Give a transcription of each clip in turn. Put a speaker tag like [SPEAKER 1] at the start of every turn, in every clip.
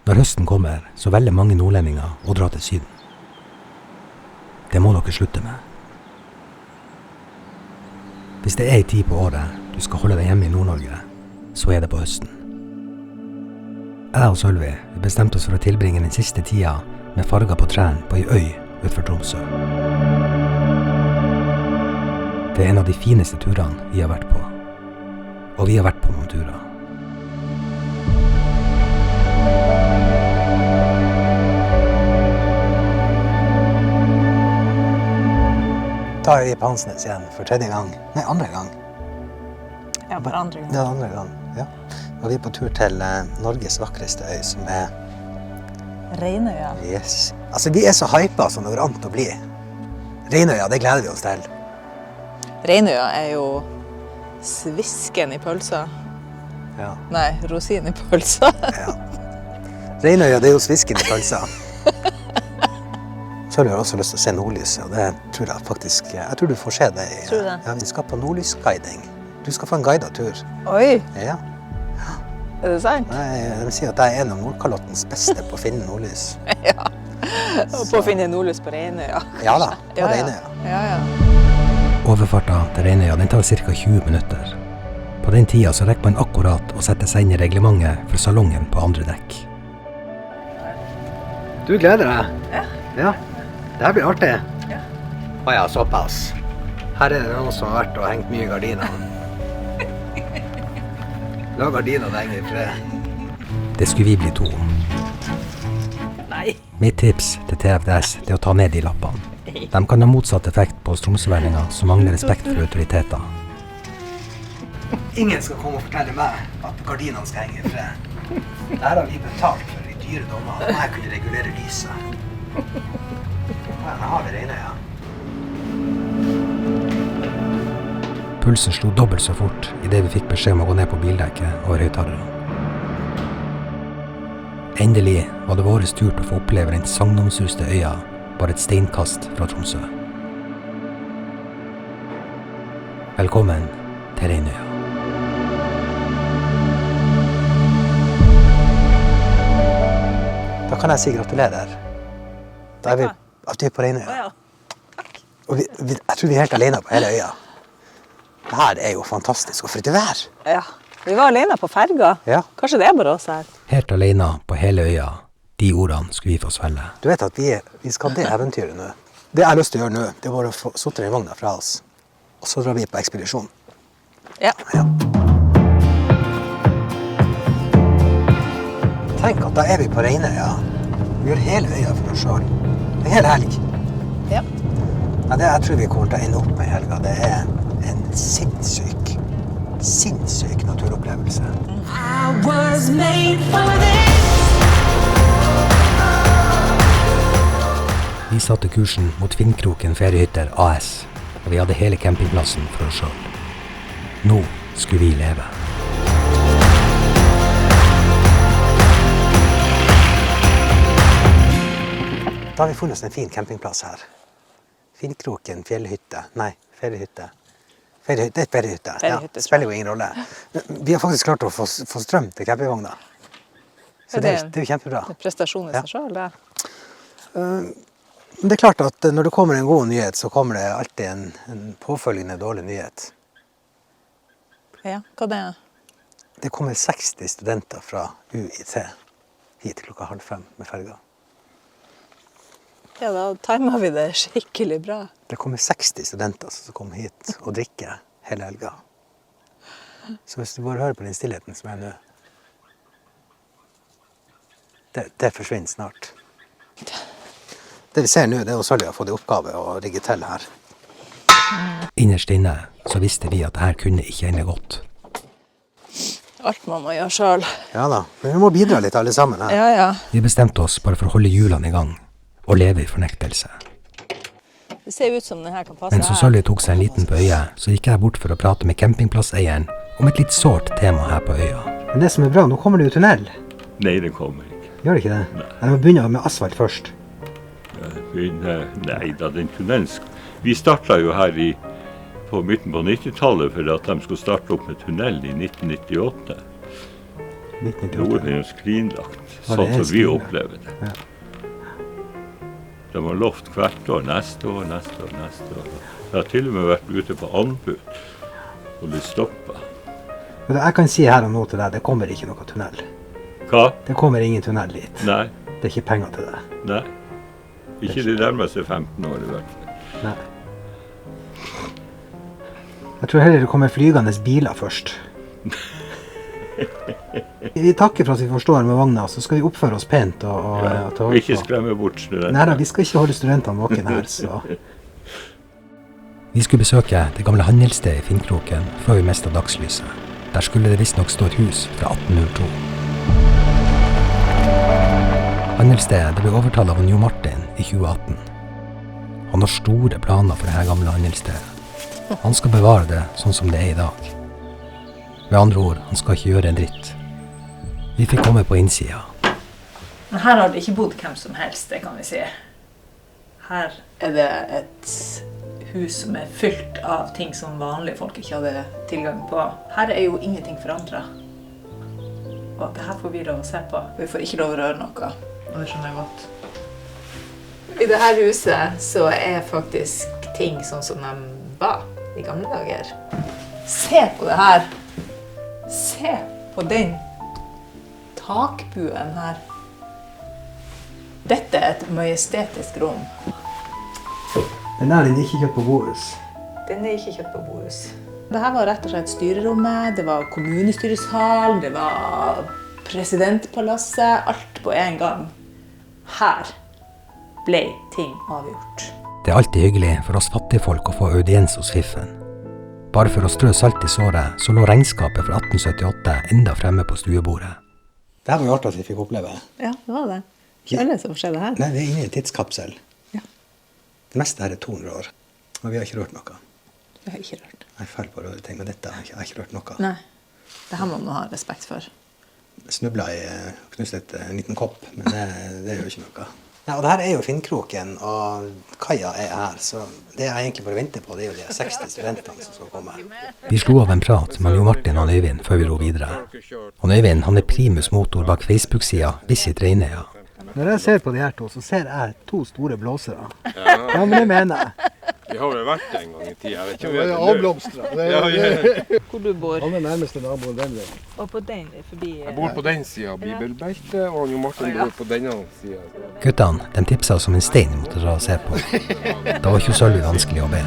[SPEAKER 1] Når høsten kommer, så velger mange nordlendinger å dra til syden. Det må dere slutte med. Hvis det en tid på året du skal holde deg hjemme i Nord-Norge, så det på høsten. Jeg og Sølvi bestemte oss for å tilbringe den siste tida med farger på trærne på ei øy utenfor Tromsø. Det en av de fineste turene vi har vært på. Og vi har vært på noen turer. Da vi på Hansnes igjen for andre gang.
[SPEAKER 2] Ja, bare andre gang.
[SPEAKER 1] Ja, andre gang, ja. Og vi på tur til Norges vakreste øy, som
[SPEAKER 2] Reinøya.
[SPEAKER 1] Yes. Altså, vi så hypa som det går an til å bli. Reinøya, det gleder vi oss til.
[SPEAKER 2] Reinøya jo svisken i pølsa.
[SPEAKER 1] Ja.
[SPEAKER 2] Nei, rosin i pølsa.
[SPEAKER 1] Ja. Reinøya, det jo svisken i pølsa. Så har jeg også lyst til å se nordlyset, og det tror jeg faktisk, jeg tror du får se det.
[SPEAKER 2] Tror du det?
[SPEAKER 1] Ja, vi skal på nordlysguiding. Du skal få en guidet tur.
[SPEAKER 2] Oi,
[SPEAKER 1] Ja.
[SPEAKER 2] det sant?
[SPEAKER 1] Jeg vil si at jeg en av Nordkalottens beste på å finne nordlys.
[SPEAKER 2] Ja, og på å finne nordlys på Reinøya.
[SPEAKER 1] Ja da, på Reinøya.
[SPEAKER 2] Ja.
[SPEAKER 1] Overfarta til Reinøya, den tar ca. 20 minutter. På den tida så rekker man akkurat å sette seg inn i reglementet for salongen på andre dekk. Du gleder deg?
[SPEAKER 2] Ja.
[SPEAKER 1] Ja. Det her blir artig.
[SPEAKER 2] Ja.
[SPEAKER 1] Åja, såpass. Her det noen som har vært og hengt mye gardiner. La gardiner henge i fred. Det skulle vi bli to.
[SPEAKER 2] Nei.
[SPEAKER 1] Mitt tips til TFDS er å ta ned de lappene. De kan ha motsatt effekt på stromsøverdinger som mangler respekt for autoriteter. Ingen skal komme og fortelle meg at gardinene skal henge i fred. Dette har vi betalt for i dyre dommer, og jeg kunne regulere lyset. Her har vi Reinøya. Pulsen slo dobbelt så fort i det vi fikk beskjed om å gå ned på bildekket over høyttalerne. Endelig var det vår tur til å få oppleve den sagnomsuste øya bare et steinkast fra Tromsø. Velkommen til Reinøya. Da kan jeg si gratulerer. Da vi at vi på Reinøya.
[SPEAKER 2] Ja.
[SPEAKER 1] Og jeg tror vi helt alene på hele øya. Det her jo fantastisk, og for et vær.
[SPEAKER 2] Ja, vi var alene på ferga.
[SPEAKER 1] Ja.
[SPEAKER 2] Kanskje det bare oss her.
[SPEAKER 1] Helt alene på hele øya. De ordene skulle vi få svelge. Du vet at vi skal det eventyret nå. Det jeg har lyst til å gjøre nå, det var å få sotte den vogna fra oss. Og så drar vi på ekspedisjon.
[SPEAKER 2] Ja.
[SPEAKER 1] Ja. Tenk at da vi på Reinøya. Vi gjør hele øya for oss selv. Det en hel helg.
[SPEAKER 2] Ja.
[SPEAKER 1] Ja, det jeg tror vi kommer til å ende opp med i helga, det en sinnssyk naturopplevelse.
[SPEAKER 3] I was made for this.
[SPEAKER 1] Vi satte kursen mot Finnkroken feriehytter AS, og vi hadde hele campingplassen for oss selv. Nå skulle vi leve. Da har vi funnet oss en fin campingplass her. Finnkroken fjellhytte. Nei, feriehytte. Det feriehytte. Ja, det spiller jo ingen rolle. Vi har faktisk klart å få strøm til campingvogna. Så det jo kjempebra.
[SPEAKER 2] Det prestasjon i seg selv, det.
[SPEAKER 1] Det klart at når det kommer en god nyhet, så kommer det alltid en påfølgende dårlig nyhet.
[SPEAKER 2] Ja, hva det
[SPEAKER 1] Det kommer 60 studenter fra UiT hit klokka 4:30 med ferga.
[SPEAKER 2] Ja, da timer vi det skikkelig bra.
[SPEAKER 1] Det kommer 60 studenter som kommer hit og drikker hele helga. Så hvis du bare hører på den stillheten som nå, det forsvinner snart. Det vi ser nå, det å Sølvi har fått i oppgave å rigge til her. Innerst inne så visste vi at dette kunne ikke ende godt.
[SPEAKER 2] Alt man må gjøre selv.
[SPEAKER 1] Ja da, men vi må bidra litt alle sammen her.
[SPEAKER 2] Ja.
[SPEAKER 1] Vi bestemte oss bare for å holde hjulene i gang og leve i fornektelse.
[SPEAKER 2] Det ser ut som denne kan passe
[SPEAKER 1] Men så Sølvi tok seg en liten på øya, så gikk jeg bort for å prate med campingplasseieren om et litt sårt tema her på øya. Men det som bra, nå kommer det jo tunnel.
[SPEAKER 4] Nei, det kommer ikke.
[SPEAKER 1] Gjør det ikke det? Nei. Jeg må begynne med asfalt først.
[SPEAKER 4] Nei da, den tunnelen vi startet jo her på midten på 90-tallet for at de skulle starte opp med tunnel i 1998. Nå er det jo skrinlagt,
[SPEAKER 1] Ja, det
[SPEAKER 4] sånn
[SPEAKER 1] er
[SPEAKER 4] som vi
[SPEAKER 1] skrinlagt.
[SPEAKER 4] opplever det.
[SPEAKER 1] Ja.
[SPEAKER 4] De har lovt hvert år, neste år. Det har til og med vært ute på anbud, og det stoppet.
[SPEAKER 1] Men jeg kan si her og nå til deg, det kommer ikke noe tunnel.
[SPEAKER 4] Hva?
[SPEAKER 1] Det kommer ingen tunnel dit.
[SPEAKER 4] Nei,
[SPEAKER 1] Det er ikke penger til det.
[SPEAKER 4] nei. Ikke de nærmeste 15 år i hvert fall.
[SPEAKER 1] Nei. Jeg tror heller det kommer flygende biler først. Vi takker for at vi forstår med vogna, så skal vi oppføre oss pent og ta
[SPEAKER 4] Ikke skremme bort studenter.
[SPEAKER 1] Neida, vi skal ikke holde studentene våken her, så... Vi skulle besøke det gamle handelsstedet i Finnkroken før vi mistet dagslyset. Der skulle det visst nok stå et hus fra 1802. Handelsstedet ble overtatt av Jo Martin i 2018. Han har store planer for det her gamle handelsstedet. Han skal bevare det sånn som det er i dag. Med andre ord, han skal ikke gjøre en dritt. Vi fikk komme på innsida.
[SPEAKER 2] Men her har det ikke bodd hvem som helst, det kan vi si. Her er det et hus som er fylt av ting som vanlige folk ikke hadde tilgang på. Her er jo ingenting forandret. Og det her får vi lov å se på. Vi får ikke lov å røre noe. Og det skjønner jeg godt. I dette huset så er faktisk ting sånn som de var i gamle dager. Se på det her. Se på den takbuen her. Dette er et majestetisk rom.
[SPEAKER 1] Den er ikke kjøpt på Bohus.
[SPEAKER 2] Den er ikke kjøpt på Bohus. Dette var rett og slett styrerommet, det var kommunestyresalen, det var presidentpalasset, alt på en gang. Her ble ting avgjort.
[SPEAKER 1] Det er alltid hyggelig for oss fattigfolk å få audiens hos fiffen. Bare for å strø salt i såret, så lå regnskapet fra 1878 enda fremme på stuebordet. Det her var jo artig at vi fikk oppleve.
[SPEAKER 2] Ja, det var det. Hva er det som skjedde her?
[SPEAKER 1] Nei, vi er inne i en tidskapsel.
[SPEAKER 2] Ja.
[SPEAKER 1] Det meste her er 200 år, og vi har ikke rørt noe.
[SPEAKER 2] Det har jeg ikke rørt.
[SPEAKER 1] Jeg føler på å røre ting, men dette har jeg ikke rørt noe.
[SPEAKER 2] Nei, det her må man ha respekt for.
[SPEAKER 1] Jeg snublet i knustet en liten kopp, men det gjør ikke noe. Ja, og det her er jo Finnkroken, og kaia er her, så det jeg egentlig bare venter på, det er jo de 60 studentene som skal komme. Vi slo av en prat med Jo Martin og Øyvind før vi dro videre. Og Øyvind, han er primus motor bak Facebook-siden Visit Reinøya. Når jeg ser på de her to, så ser jeg 2 store blåsere. Ja, men det mener jeg.
[SPEAKER 5] Vi har vel vært en gang i tiden. Jeg vet ikke om
[SPEAKER 6] Det er avblomstret.
[SPEAKER 2] Hvor du bor?
[SPEAKER 6] Han er nærmeste naboen den veien.
[SPEAKER 2] Og på den er forbi...
[SPEAKER 5] Jeg bor på den siden av bibelbeltet, og Jo Martin bor på denne siden.
[SPEAKER 1] Guttene, de tipsa oss om en stein vi måtte dra og se på. Det var ikke så vanskelig å be.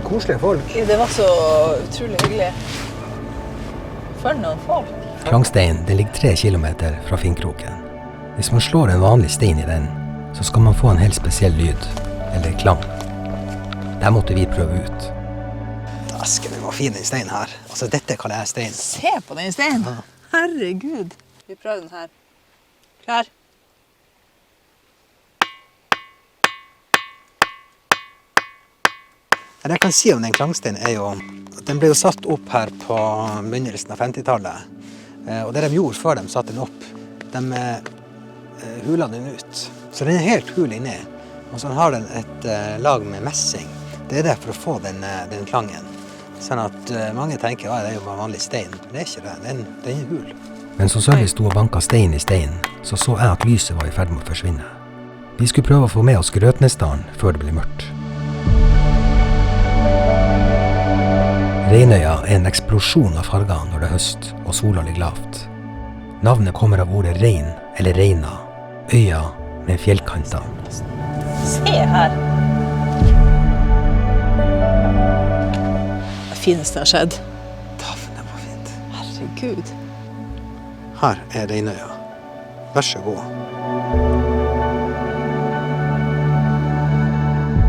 [SPEAKER 1] Koselige folk.
[SPEAKER 2] Det var så utrolig hyggelig. For noen folk.
[SPEAKER 1] Klangsteinen, den ligger 3 kilometer fra Finnkroken. Hvis man slår en vanlig stein i den, så skal man få en helt spesiell lyd, eller klang. Der måtte vi prøve ut. Asken, det var fin den steinen her. Altså, dette kaller jeg stein.
[SPEAKER 2] Se på den steinen. Herregud. Vi prøver den her. Klar?
[SPEAKER 1] Det jeg kan si om den klangsteinen er jo at den ble jo satt opp her på begynnelsen av 50-tallet. Og det de gjorde før de satte den opp, de hula den ut. Så den er helt hul inni. Og så har den et lag med messing. Det er det for å få den klangen. Sånn at mange tenker at det er jo bare vanlig stein. Det er ikke det. Den er hul. Men så Sølvi sto og banka stein i steinen, så jeg at lyset var i ferd med å forsvinne. Vi skulle prøve å få med oss Grøtnesdalen før det ble mørkt. Reinøya er en eksplosjon av farger når det er høst og sola ligger lavt. Navnet kommer av ordet rein eller reina, øya med fjellkanter.
[SPEAKER 2] Se her. Det fineste har skjedd.
[SPEAKER 1] Taffen, det var fint.
[SPEAKER 2] Herregud.
[SPEAKER 1] Her er Reinøya. Vær så god.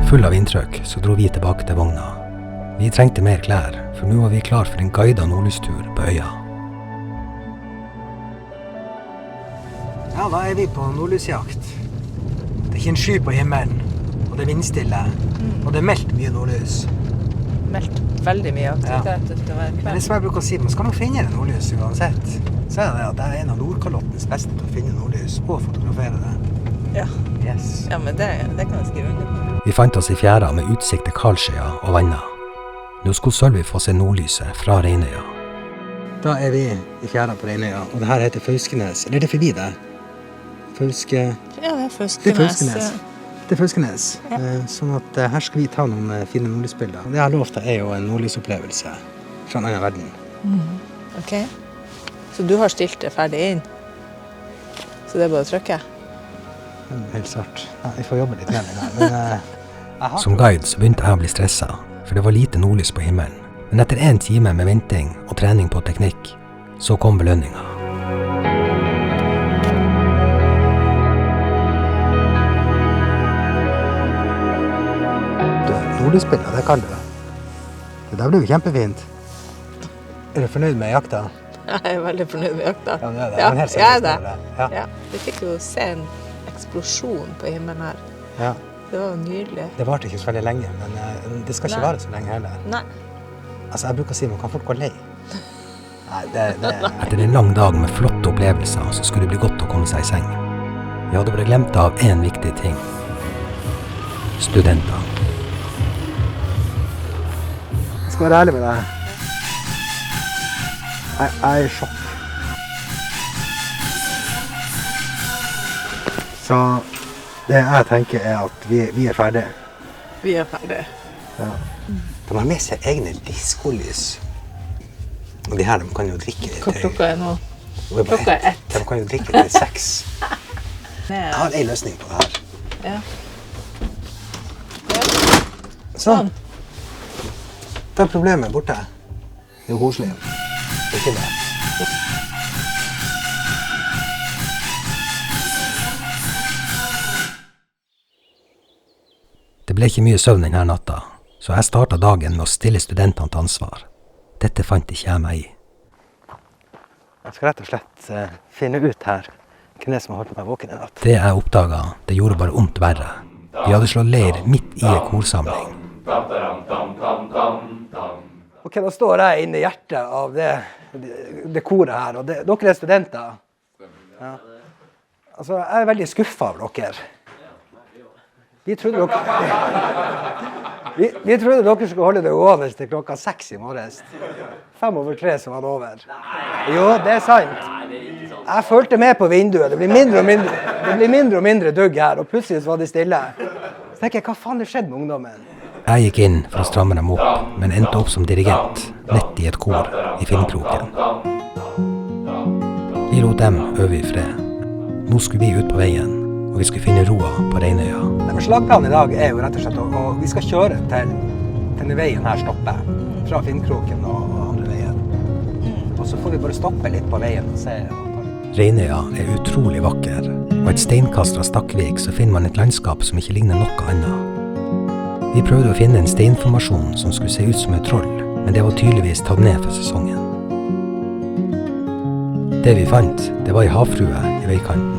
[SPEAKER 1] Full av inntrykk så dro vi tilbake til vogna. Vi trengte mer klær, for nå var vi klar for en guidet nordlystur på øya. Ja, da er vi på nordlysjakt. Det er ikke en sky på himmelen, og det er vindstille, og det er meldt mye nordlys.
[SPEAKER 2] Meldt veldig mye aktivitet utover
[SPEAKER 1] Men det
[SPEAKER 2] kvelden.
[SPEAKER 1] som jeg bruker å si, man skal nok finne en nordlys uansett. Så er det at det er en av Nordkalottens beste til å finne nordlys og fotografere det.
[SPEAKER 2] Ja.
[SPEAKER 1] Yes.
[SPEAKER 2] Ja, men det kan jeg skrive under på.
[SPEAKER 1] Vi fant oss i fjæra med utsikt til Karlsjøya og vanna.
[SPEAKER 7] Nå skulle Sølvi få se nordlyset fra Reinøya.
[SPEAKER 1] Da vi I fjæra på Reinøya, og det her heter Fauskenes. Eller det forbi det? Fauske...
[SPEAKER 2] Ja, det Fauskenes.
[SPEAKER 1] Det Fauskenes. Det Fauskenes. Ja. Sånn at her skal vi ta noen fine nordlysbilder. Det jeg har lovt er jo en nordlysopplevelse fra en annen verden.
[SPEAKER 2] Ok. Så du har stilt det ferdig inn? Så det er bare å trykke?
[SPEAKER 1] Helt svart. Ja, vi får jobbe litt med det her.
[SPEAKER 7] Som guide så begynte jeg å bli stresset, for det var lite nordlys på himmelen. Men etter 1 time med venting og trening på teknikk, så kom belønninga.
[SPEAKER 1] Nordlysbilder, det kan du. Det der ble jo kjempefint. Er du fornøyd med jakta?
[SPEAKER 2] Jeg er veldig fornøyd med jakta.
[SPEAKER 1] Ja, det er det.
[SPEAKER 2] Ja,
[SPEAKER 1] Men helt
[SPEAKER 2] jeg er
[SPEAKER 1] seriøst,
[SPEAKER 2] det. Ja. Vi fikk jo se en eksplosjon på himmelen her.
[SPEAKER 1] Ja.
[SPEAKER 2] Det var jo nydelig.
[SPEAKER 1] Det varte ikke så veldig lenge, men det skal ikke vare så lenge heller.
[SPEAKER 2] Nei.
[SPEAKER 1] Altså, jeg bruker å si, man kan fort gå lei. Nei, det...
[SPEAKER 7] Etter en lang dag med flotte opplevelser, så skulle det bli godt å komme seg I seng. Vi hadde bare glemt av en viktig ting. Studenter.
[SPEAKER 1] Jeg skal være ærlig med deg. Jeg I sjokk. Så det jeg tenker at vi ferdige.
[SPEAKER 2] Vi ferdige.
[SPEAKER 1] Ja. De har med seg egne diskolys. Og de her, de kan jo drikke det.
[SPEAKER 2] Hva klokka nå? Klokka 1.
[SPEAKER 1] De kan jo drikke det til 6. Jeg har en løsning på det her.
[SPEAKER 2] Ja.
[SPEAKER 1] Sånn. Da problemet borte. Det jo koselig. Det ikke det.
[SPEAKER 7] Det ble ikke mye søvn denne natta, så jeg startet dagen med å stille studentene til ansvar. Dette fant ikke jeg meg I.
[SPEAKER 1] Jeg skal rett og slett finne ut her hvem det som har holdt meg våken I natt.
[SPEAKER 7] Det jeg oppdaget, det gjorde bare ondt verre. Vi hadde slått leir midt I en korsamling.
[SPEAKER 1] Ok, da står jeg inne I hjertet av det koret her, og dere studenter. Ja. Altså, jeg veldig skuffet over dere. Vi trodde dere skulle holde det gående til klokka 6 I morges. 5:03 så var det over. Jo, det sant. Jeg følte med på vinduet. Det blir mindre og mindre dugg her, og plutselig så var det stille. Så tenker jeg, hva faen det skjedde med ungdommen?
[SPEAKER 7] Jeg gikk inn for å stramme dem opp, men endte opp som dirigent, nett I et kor I Filmkroken. Vi lot dem øve I fred. Nå skulle vi ut på veien, og vi skulle finne roa på Reinøya.
[SPEAKER 1] Men slagplanen I dag jo rett og slett, og vi skal kjøre til denne veien her stopper, fra Filmkroken og andre veien. Og så får vi bare stoppe litt på veien og se.
[SPEAKER 7] Reinøya utrolig vakker, og et steinkast fra Stakkvik så finner man et landskap som ikke ligner noe annet. Vi prøvde å finne en steinformasjon som skulle se ut som et troll, men det var tydeligvis tatt ned for sesongen. Det vi fant, det var en havfrue I veikanten.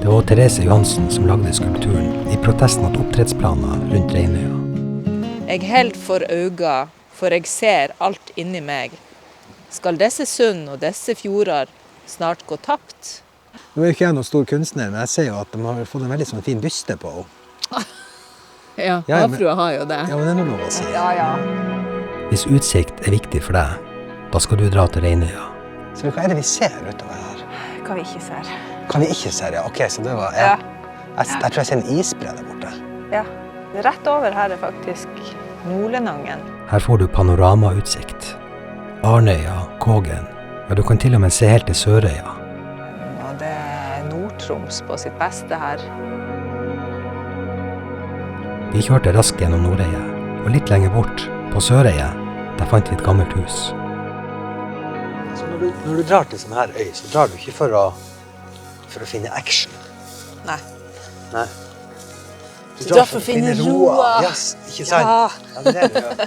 [SPEAKER 7] Det var Therese Johansen som lagde skulpturen I protest mot opptrettsplaner rundt Reinøya.
[SPEAKER 2] Jeg held for øynene, for jeg ser alt inni meg. Skal disse sund og disse fjorder snart gå tapt?
[SPEAKER 1] Nå ikke jeg noen stor kunstner, men jeg ser jo at de har fått en veldig sånn fin byste på.
[SPEAKER 2] Ja, havfrua har jo det.
[SPEAKER 1] Ja, men det noe lov å si.
[SPEAKER 2] Ja.
[SPEAKER 7] Hvis utsikt viktig for deg, da skal du dra til Reinøya.
[SPEAKER 1] Så hva det vi ser utover her?
[SPEAKER 2] Hva vi ikke ser.
[SPEAKER 1] Hva vi ikke ser, ja. Ok, så det var... Ja. Jeg tror jeg ser en isbre der borte.
[SPEAKER 2] Ja, rett over her faktisk Nordlenangen.
[SPEAKER 7] Her får du panoramautsikt. Arnøya, Kågen, ja, du kan til og med se helt til Sørøya.
[SPEAKER 2] Og det Nord-Troms på sitt beste her.
[SPEAKER 7] Vi kjørte raskt gjennom Nordøya, og litt lenger bort, på Sørøya, der fant vi et gammelt hus.
[SPEAKER 1] Så når du drar til sånn her øy, så drar du ikke for å finne action.
[SPEAKER 2] Nei.
[SPEAKER 1] Du drar for å finne roa. Ja, ikke sant? Ja, det du gjør.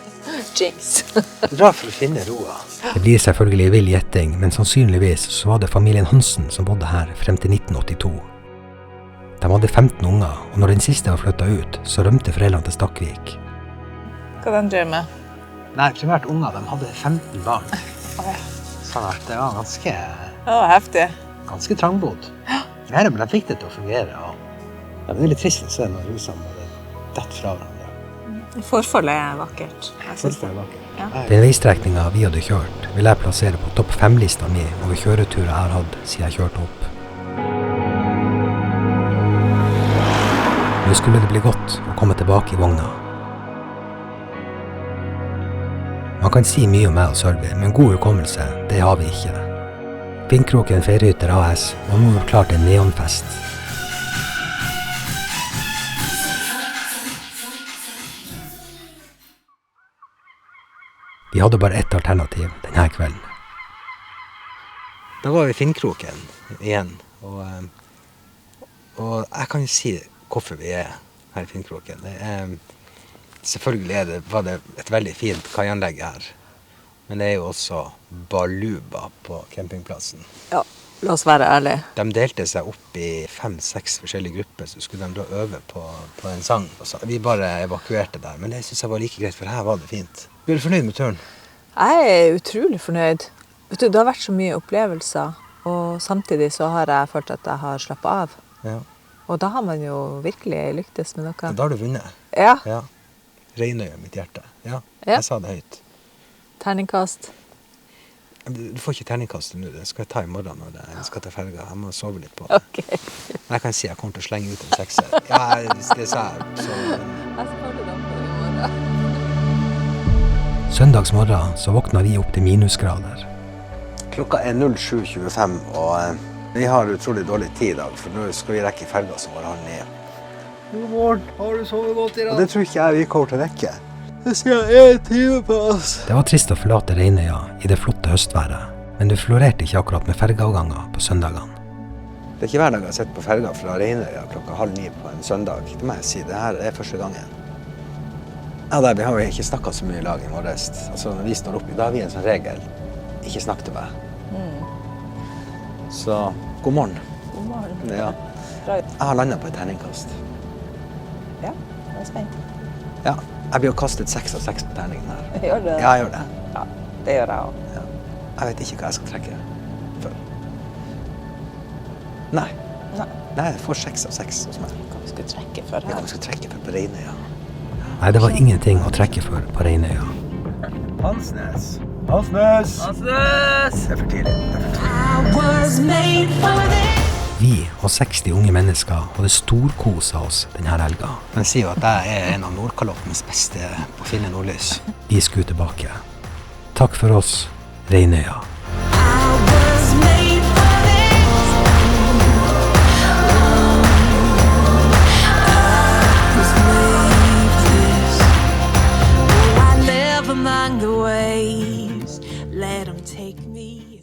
[SPEAKER 2] Jinx.
[SPEAKER 1] Du drar for å finne roa.
[SPEAKER 7] Det blir selvfølgelig vill gjetting, men sannsynligvis så var det familien Hansen som bodde her frem til 1982. De hadde 15 unger, og når den siste var flyttet ut, så rømte foreldrene til Stakkvik.
[SPEAKER 2] Hva de drev med?
[SPEAKER 1] Nei, primært unger, de hadde 15 barn. Sånn at det var ganske
[SPEAKER 2] Heftig.
[SPEAKER 1] trangbodd. Men de fikk det til å fungere, og det var litt trist å se når husene hadde dett fra hverandre.
[SPEAKER 2] Forfallet er vakkert. Jeg synes det. Ja.
[SPEAKER 7] Den veistrekningen vi hadde kjørt, vil jeg plassere på topp 5-lista mi over kjøreturer jeg har hatt siden jeg kjørte opp. Nå skulle det bli godt å komme tilbake i vogna. Man kan si mye om meg og Sølvi, men god hukommelse, det har vi ikke. Finnkroken Feriehytter AS var nå gjort klar til en neonfest. Vi hadde bare ett alternativ denne kvelden.
[SPEAKER 1] Da var vi i Finnkroken igjen, og jeg kan jo si hvorfor vi er her i Finnkroken. Selvfølgelig var det et veldig fint kaianlegg her, men det er jo også baluba på campingplassen.
[SPEAKER 2] Ja, la oss være ærlige.
[SPEAKER 1] De delte seg opp i 5-6 forskjellige grupper, så skulle de da øve på en sang. Vi bare evakuerte der, men det synes jeg var like greit, for her var det fint. Blir du fornøyd med turen?
[SPEAKER 2] Jeg er utrolig fornøyd. Vet du, det har vært så mye opplevelser, og samtidig så har jeg følt at jeg har slappet av.
[SPEAKER 1] Ja.
[SPEAKER 2] Og da har man jo virkelig lyktes med noe.
[SPEAKER 1] Da har du vunnet.
[SPEAKER 2] Ja.
[SPEAKER 1] Ja. Reinøya mitt hjerte. Ja,
[SPEAKER 2] Ja.
[SPEAKER 1] jeg sa det høyt.
[SPEAKER 2] Terningkast.
[SPEAKER 1] Du får ikke terningkastet nå, det skal jeg ta i morgen når jeg skal ta ferga. Jeg må sove litt på det.
[SPEAKER 2] Ok.
[SPEAKER 1] Men jeg kan si jeg kommer til å slenge ut en 6-er. Ja, det sa jeg. Så
[SPEAKER 2] Jeg skal følge dem på det i morgen.
[SPEAKER 7] Søndagsmorgen så våkna vi opp til minusgrader.
[SPEAKER 1] klokka er 07.25, og vi har utrolig dårlig tid i dag, for nå skal vi rekke ferga som var halv 9.
[SPEAKER 6] God morgen. Har du sovet godt i
[SPEAKER 1] Og
[SPEAKER 6] dag?
[SPEAKER 1] det tror ikke jeg vi kommer til å rekke. Det skal 1 time på oss.
[SPEAKER 7] Det var trist å forlate Reinøya i det flotte høstværet, men det florerte ikke akkurat med fergeavganger på søndagene.
[SPEAKER 1] Det er ikke hver dag jeg har sett på ferga fra Reinøya klokka halv 9 på en søndag. Det må jeg si, det her er første gangen. Ja, vi har jo ikke snakket så mye i lag i morges. Altså, når vi står oppe, da har vi en sånn regel. Ikke snakk til meg. Så, god morgen.
[SPEAKER 2] God morgen.
[SPEAKER 1] Ja.
[SPEAKER 2] Bra.
[SPEAKER 1] Jeg har landet på et terningkast.
[SPEAKER 2] Ja, jeg er spent.
[SPEAKER 1] Ja, jeg blir jo kastet 6 av 6 på terningen her.
[SPEAKER 2] Gjør du det?
[SPEAKER 1] Ja, jeg gjør det.
[SPEAKER 2] Ja, det gjør jeg også.
[SPEAKER 1] Ja. Jeg vet ikke hva jeg skal trekke for. Nei. Nei, jeg får 6 av 6 hos meg.
[SPEAKER 2] Hva vi skulle trekke for
[SPEAKER 1] Ja,
[SPEAKER 2] her?
[SPEAKER 1] hva skal jeg trekke for på Reinøya?
[SPEAKER 7] Nei, det var ingenting å trekke for på Reinøya.
[SPEAKER 1] Hansnes. Hansnes!
[SPEAKER 2] Hansnes!
[SPEAKER 1] Det er for tidlig.
[SPEAKER 3] I was made for this.
[SPEAKER 7] Vi og 60 unge mennesker hadde storkoset oss denne helga.
[SPEAKER 1] Man sier jo at jeg er en av Nordkalottens beste på å finne nordlys.
[SPEAKER 7] Vi skulle tilbake. Takk for oss, Reinøya.
[SPEAKER 3] I was made for this. I was made for this. I live among the waves. Let 'em take me.